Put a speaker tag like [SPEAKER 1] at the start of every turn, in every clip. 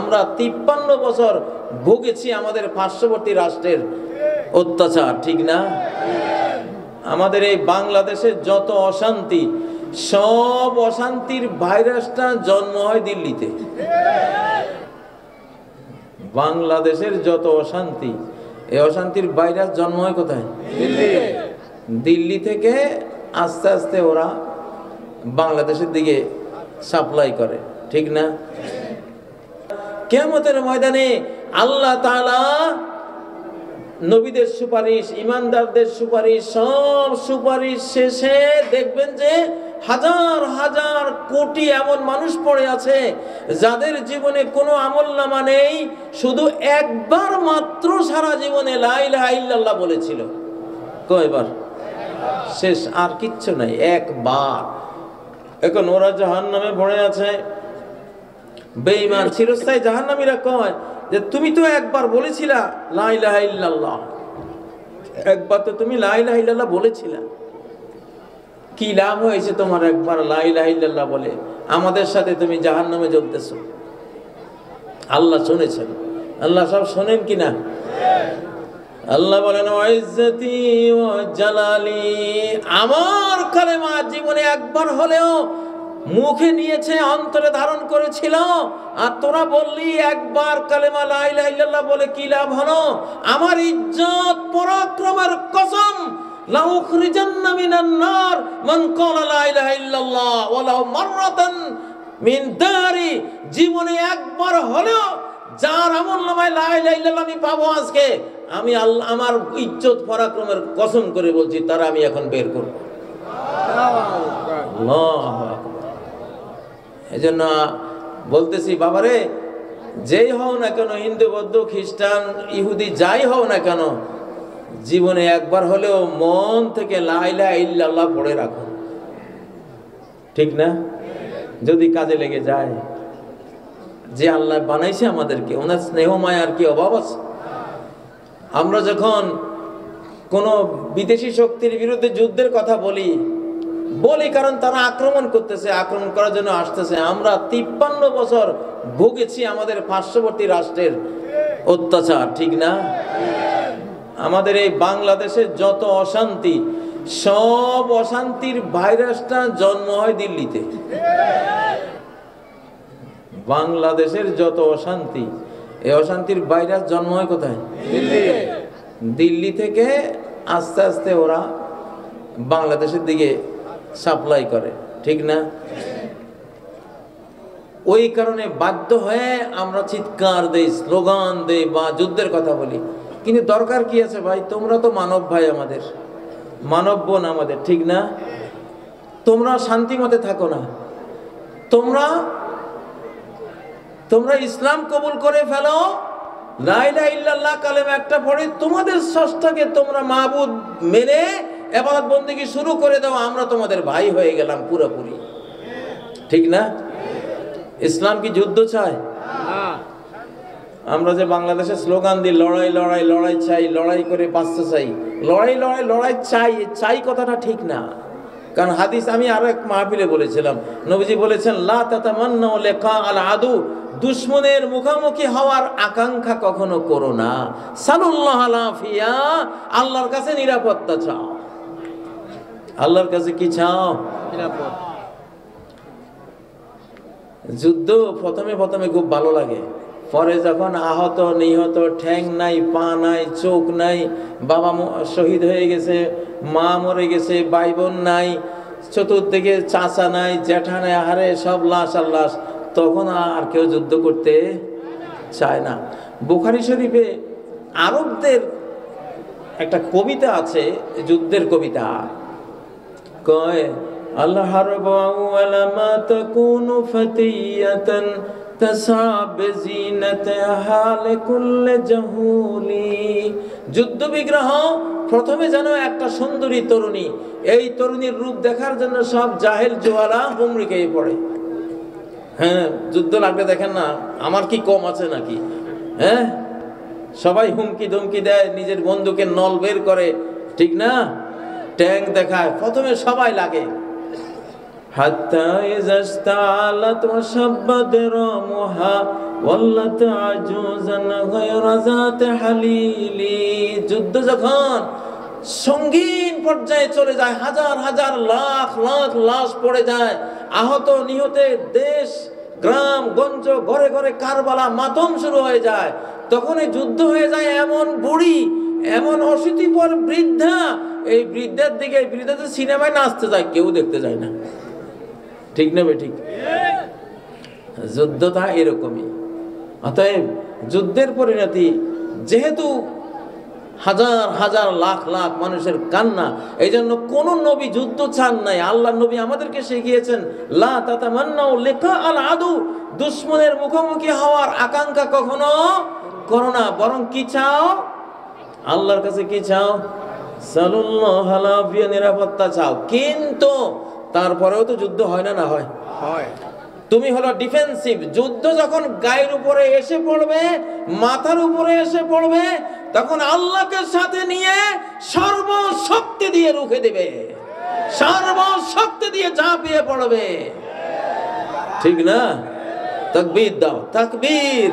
[SPEAKER 1] আমরা 53 বছর ভুগেছি আমাদের পার্শ্ববর্তী রাষ্ট্রের অত্যাচার, ঠিক না? আমাদের এই বাংলাদেশের যত অশান্তি, সব অশান্তির ভাইরাসটা জন্ম হয় দিল্লিতে। বাংলাদেশের যত অশান্তি, এই অশান্তির ভাইরাস জন্ম হয় কোথায়? দিল্লি থেকে আস্তে আস্তে ওরা বাংলাদেশের দিকে সাপ্লাই করে, ঠিক না? কিয়ামতের ময়দানে আল্লাহ তাআলা নবীদের সুপারিশ, ইমানদারদের সুপারিশ, সব সুপারিশ শেষে দেখবেন যে হাজার হাজার কোটি এমন মানুষ পড়ে আছে যাদের জীবনে কোনো আমলনামা নেই, শুধু একবার মাত্র সারা জীবনে লা ইলাহা ইল্লাল্লাহ বলেছিল। কয়বার? শেষ, আর কিচ্ছু নাই, একবার। এখন ওরা জাহান্নামে পড়ে আছে। বেঈমান চিরস্থায়ী জাহান্নামীরা কয় যে তুমি তো একবার বলেছিলা লা ইলাহা ইল্লাল্লাহ, একবার তো তুমি লা ইলাহা ইল্লাল্লাহ বলেছিলা, কি লাভ হয়েছে তোমার একবার লা ইলাহা ইল্লাল্লাহ বলে? আমাদের সাথে তুমি জাহান্নামে জ্বলতেছো। আল্লাহ শুনেছেন, আল্লাহ সব শোনেন কিনা? আল্লাহ বলেন ওয়াইজ্জতি ওয়া জালালি, আমার কালেমা জীবনে একবার হলেও মুখে নিয়েছে, অন্তরে ধারণ করেছিল, আর তোরা বললি একবার কালেমা লা ইলাহা ইল্লাল্লাহ বলে কি লাভ হলো? আমার ইজ্জত পরাক্রমের কসম, লা উখরিজান্না মিনান নার মান ক্বালা লা ইলাহা ইল্লাল্লাহ ওয়া লাহু মাররাতান মিন দারি, জীবনে একবার হলেও যার আমলনামায় লা ইলাহা ইল্লাল্লাহ আমি পাবো আজকে, আমি আল্লাহ আমার ইজ্জত পরাক্রমের কসম করে বলছি, তারা আমি এখন বের করব। আল্লাহু আকবার। এজন্য বলতেছি বাবারে, যেই হও না কেন, হিন্দু, বৌদ্ধ, খ্রিস্টান, ইহুদি, যাই হও না কেন, জীবনে একবার হলেও মন থেকে লা ইলাহা ইল্লাল্লাহ পড়ে রাখো, ঠিক না? যদি কাজে লেগে যায়, যে আল্লাহ বানাইছে আমাদেরকে, ওনার স্নেহ মায়ার কি অভাব আছে? আমরা যখন কোনো বিদেশি শক্তির বিরুদ্ধে যুদ্ধের কথা বলি কারণ তারা আক্রমণ করতেছে, আক্রমণ করার জন্য আসতেছে। আমরা 53 বছর ভুগেছি আমাদের পার্শ্ববর্তী রাষ্ট্রের অত্যাচার, ঠিক না? আমাদের এই বাংলাদেশের যত অশান্তি, সব অশান্তির ভাইরাসটা জন্ম হয় দিল্লিতে। বাংলাদেশের যত অশান্তি, এই অশান্তির ভাইরাস জন্ম হয় কোথায়? দিল্লি থেকে আস্তে আস্তে ওরা বাংলাদেশের দিকে সাপ্লাই করে, ঠিক না? ওই কারণে বাধ্য হয়ে আমরা চিৎকার দেই, স্লোগান দেই বা যুদ্ধের কথা বলি। কিন্তু দরকার কি আছে ভাই? তোমরা তো মানব ভাই, আমাদের মানব বোন আমাদের, ঠিক না? তোমরা শান্তি মতে থাকো না, তোমরা ইসলাম কবুল করে ফেলো, লা ইলাহা ইল্লাল্লাহ কালেমা একটা পড়ে তোমাদের স্রষ্টাকে তোমরা মাবুদ মেনে ইবাদত বন্দেগী শুরু করে দাও, আমরা তোমাদের ভাই হয়ে গেলাম পুরোপুরি, ঠিক না? ইসলাম কি যুদ্ধ চায়? আমরা যে বাংলাদেশে স্লোগান দিই লড়াই লড়াই লড়াই চাই, লড়াই করে বাঁচতে চাই, লড়াই লড়াই লড়াই চাই, চাই কথাটা ঠিক না। কারণ হাদিস আমি আরো এক মাহফিলে বলেছিলাম, নবীজি বলেছেন লা তাতামান্নাউ লিকা আল আদু, দুশমনের মুখোমুখি হওয়ার আকাঙ্ক্ষা কখনো করো না। সাল্লাল্লাহু আলাইয়া, আল্লাহর কাছে নিরাপত্তা চাও। আল্লাহর কাছে কি চাও? নিরাপদ। যুদ্ধ প্রথমে খুব ভালো লাগে, পরে যখন আহত, নিহত, ঠ্যাং নাই, পা নাই, চোখ নাই, বাবা শহীদ হয়ে গেছে, মা মরে গেছে, ভাই বোন নাই, চতুর্দিকে চাচা নাই, জ্যাঠা নাই, আহারে সব লাশ আর লাশ, তখন আর কেউ যুদ্ধ করতে চায় না। বুখারী শরীফে আরবদের একটা কবিতা আছে, যুদ্ধের কবিতা, কয় আল্লাহ হারবু আওয়ালা মা তাকুনু ফাতিয়াতান তাসাব জিনাতাহা লিকুল্লি জাহুলি, যুদ্ধ বিগ্রহ প্রথমে যেন একটা সুন্দরী তরুণী, এই তরুণীর রূপ দেখার জন্য সব জাহেল জুয়ালা হুমড়ি খেয়ে পড়ে। হ্যাঁ, যুদ্ধ লাগলে দেখেন না আমার কি কম আছে নাকি? হ্যাঁ, সবাই হুমকি ধমকি দেয়, নিজের বন্দুকের নল বের করে, ঠিক না? ট্যাঙ্ক দেখায়, প্রথমে সবাই লাগে। হাত্তা ইযা ইসতাআলাত ওয়া শাব্বাত রামুহা ওয়াল্লাত আজুজান গায়রা যাতি হালিলি। যুদ্ধ যখন সঙ্গীন পর্যায়ে চলে যায়, হাজার হাজার লাখ লাখ লাশ পড়ে যায়, আহত নিহতের দেশ গ্রাম গঞ্জ ঘরে ঘরে কারবালা মাতম শুরু হয়ে যায়, তখন এই যুদ্ধ হয়ে যায় এমন বুড়ি, এমন অশীতিপর বৃদ্ধা, এই বৃদ্ধার দিকে বৃদ্ধাদের সিনেমায় নাচতে যায়, কেউ দেখতে যায় না। ঠিক না ঠিক? যুদ্ধটা এরকমই। অতএব যুদ্ধের পরিণতি, যেহেতু হাজার হাজার লাখ লাখ মানুষের কান্না, এই জন্য কোন নবী যুদ্ধ চান নাই। আল্লাহ নবী আমাদেরকে শিখিয়েছেন, লা তাতামান্নাউ লিকা আল আদু, দুশমনের মুখোমুখি হওয়ার আকাঙ্ক্ষা কখনো করো না, বরং কি চাও? আল্লাহর কাছে কি চাও? সাল্লাল্লাহু আলাইহি নিরাপত্তা চাও। কিন্তু তারপরেও তো যুদ্ধ হয় না? না হয়? তুমি হলো ডিফেন্সিভ। যুদ্ধ যখন গায়ের উপরে এসে পড়বে, মাথার উপরে এসে পড়বে, তখন আল্লাহকে সাথে নিয়ে সর্বশক্তি দিয়ে রুখে দেবে, সর্বশক্তি দিয়ে ঝাঁপিয়ে পড়বে। ঠিক না? তাকবীর দাও, তাকবীর।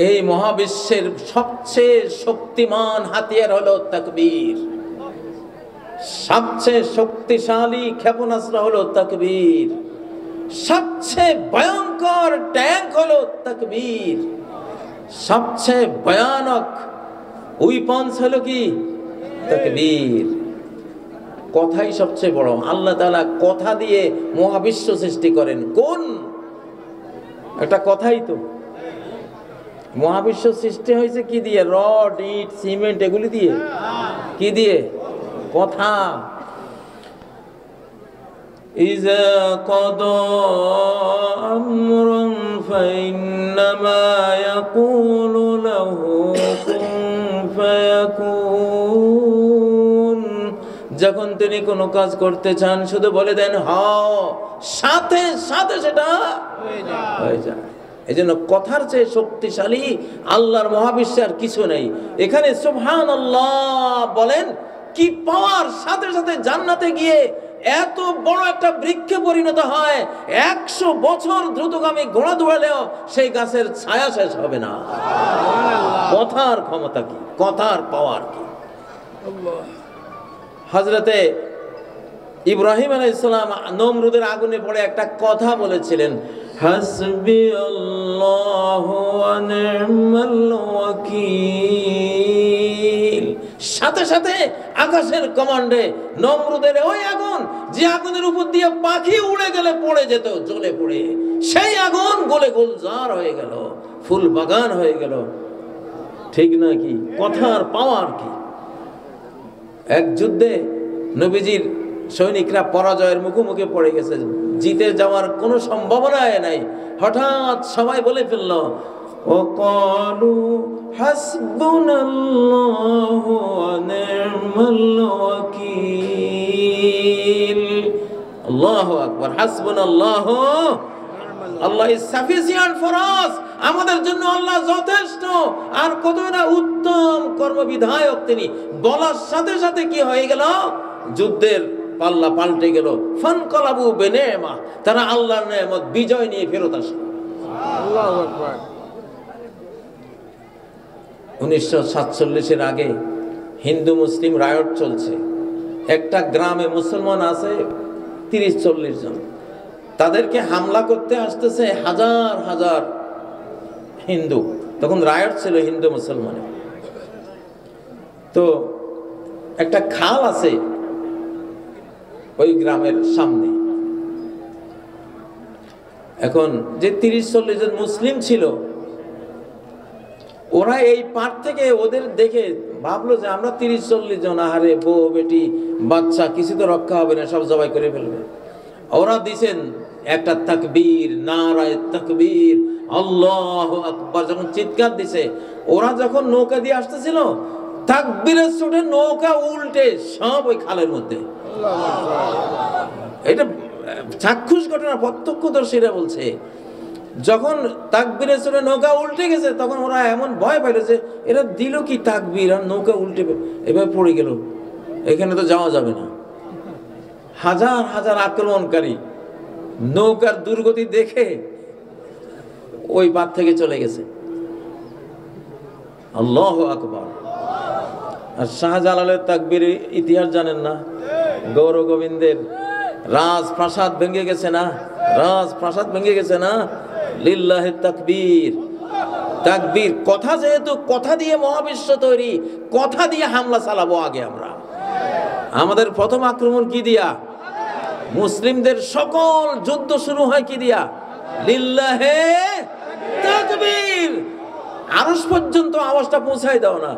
[SPEAKER 1] এই মহাবিশ্বের সবচেয়ে শক্তিমান হাতিয়ার হলো তাকবীর, সবচেয়ে শক্তিশালী ক্ষেপণাস্ত্র হলো তাকবীর, সবচেয়ে ভয়ঙ্কর ট্যাঙ্ক হলো তাকবীর, সবচেয়ে ভয়ানক উইপন্স হলো কি? তাকবীর। কথাই সবচেয়ে বড়। আল্লাহ তাআলা কথা দিয়ে মহাবিশ্ব সৃষ্টি করেন। কোন একটা কথাই তো। মহাবিশ্ব সৃষ্টি হয়েছে কি দিয়ে? রড, ইট, সিমেন্ট, এগুলি দিয়ে। কি দিয়ে? কথা। ইযা কাদা আমরুন ফাইন্নামা ইয়াকুলু লাহু কুন ফায়াকুন। যখন তিনি কোনো কাজ করতে চান, শুধু বলে দেন হও, সাথে সাথে সেটা হয়ে যায়। এই জন্য কথার চেয়ে শক্তিশালী আল্লাহর মহাবিশ্বে আর কিছু নেই। এখানে সুবহানাল্লাহ বলেন, কি পাওয়ার! সাথে সাথে জান্নাতে গিয়ে এত বড় একটা বৃক্ষে পরিণত হয়, 100 বছর দ্রুতগামী ঘোড়া দৌড়ালেও সেই গাছের ছায়া শেষ হবে না। কথার ক্ষমতা কি, কথার পাওয়ার কি! হযরতে ইব্রাহিম আলাইহিস সালাম নমরুদের আগুনে পড়ে একটা কথা বলেছিলেন, হাসবি আল্লাহু ওয়া নি'মাল ওয়াকিল। সাথে সাথে আকাশের কমান্ডে নমরুদের ওই আগুন, যে আগুনের উপর দিয়ে পাখি উড়ে গেলে পড়ে যেত জ্বলে পড়ে, সেই আগুন গলে গুলজার হয়ে গেল, ফুল বাগান হয়ে গেল। ঠিক না কি? কথার পাওয়ার কি! এক যুদ্ধে নবীজির সৈনিকরা পরাজয়ের মুখোমুখি পড়ে গেছে, জিতে যাওয়ার কোনো সম্ভাবনাই নাই। হঠাৎ সবাই বলে ফেলল, ওয়াকালু হাসবুনাল্লাহু ওয়া নি'মাল ওয়াকিল। আল্লাহু আকবার। হাসবুনাল্লাহু, আল্লাহ ইজ সাফিসিয়েন্ট ফর আস। আমাদের জন্য আল্লাহ যথেষ্ট। আর কতই না উত্তম কর্মবিধায়ক তিনি। বলার সাথে সাথে কি হয়ে গেল? যুদ্ধের পাল্লা পাল্টে গেল। ফানকালাবু বিনি'মা, তারা আল্লাহর নেয়ামত বিজয় নিয়ে ফেরত আসলো। আল্লাহু আকবার। 1947 আগে হিন্দু মুসলিম রায়ট চলছে। একটা গ্রামে মুসলমান আছে 30-40 জন, তাদেরকে হামলা করতে আসতেছে হাজার হাজার হিন্দু। তখন রায়ট ছিল হিন্দু মুসলমানের। তো একটা খাল আছে ওই গ্রামের সামনে। এখন যে 30-40 জন মুসলিম ছিল, ওরা এই পার থেকে ওদের দেখে ভাবলো যে আমরা 30-40 জন, আহারে বউ বেটি বাচ্চা, কিছু তো রক্ষা হবে না, সব জবাই করে ফেলবে। ওরা দিছেন একটা তাকবীর, নারায়ে তাকবীর, আল্লাহু আকবার যখন চিৎকার দিছে, ওরা যখন নৌকা দিয়ে আসতেছিল, তাকবীরের চোটে নৌকা উল্টে সব ওই খালের মধ্যে। এটা চাক্ষুষ ঘটনা, প্রত্যক্ষদর্শীরা বলছে। যখন তাকবীরের চোটে নৌকা উল্টে গেছে, তখন ওরা এমন ভয় পাইল যে এরা দিল কি তাকবীর, আর নৌকা উল্টে এভাবে পড়ে গেল, এখানে তো যাওয়া যাবে না। হাজার হাজার আক্রমণকারী নৌকার দুর্গতি দেখে ওই পার থেকে চলে গেছে। আল্লাহু আকবার। আর শাহজালালের তাকবীরের ইতিহাস জানেন না? গৌর গোবিন্দের রাজপ্রাসাদ ভেঙে গেছে না? রাজপ্রাসাদ ভেঙে গেছে না? লিল্লাহি তাকবীর। তাকবীর, কথা যেহেতু, কথা দিয়ে মহাবিশ্ব তৈরি, কথা দিয়ে হামলা চালাবো আগে আমরা। আমাদের প্রথম আক্রমণ কি দিয়া? মুসলিমদের সকল যুদ্ধ শুরু হয় কি দিয়া? লিল্লাহি তাকবীর। আরশ পর্যন্ত আওয়াজটা পৌঁছায় দাও না।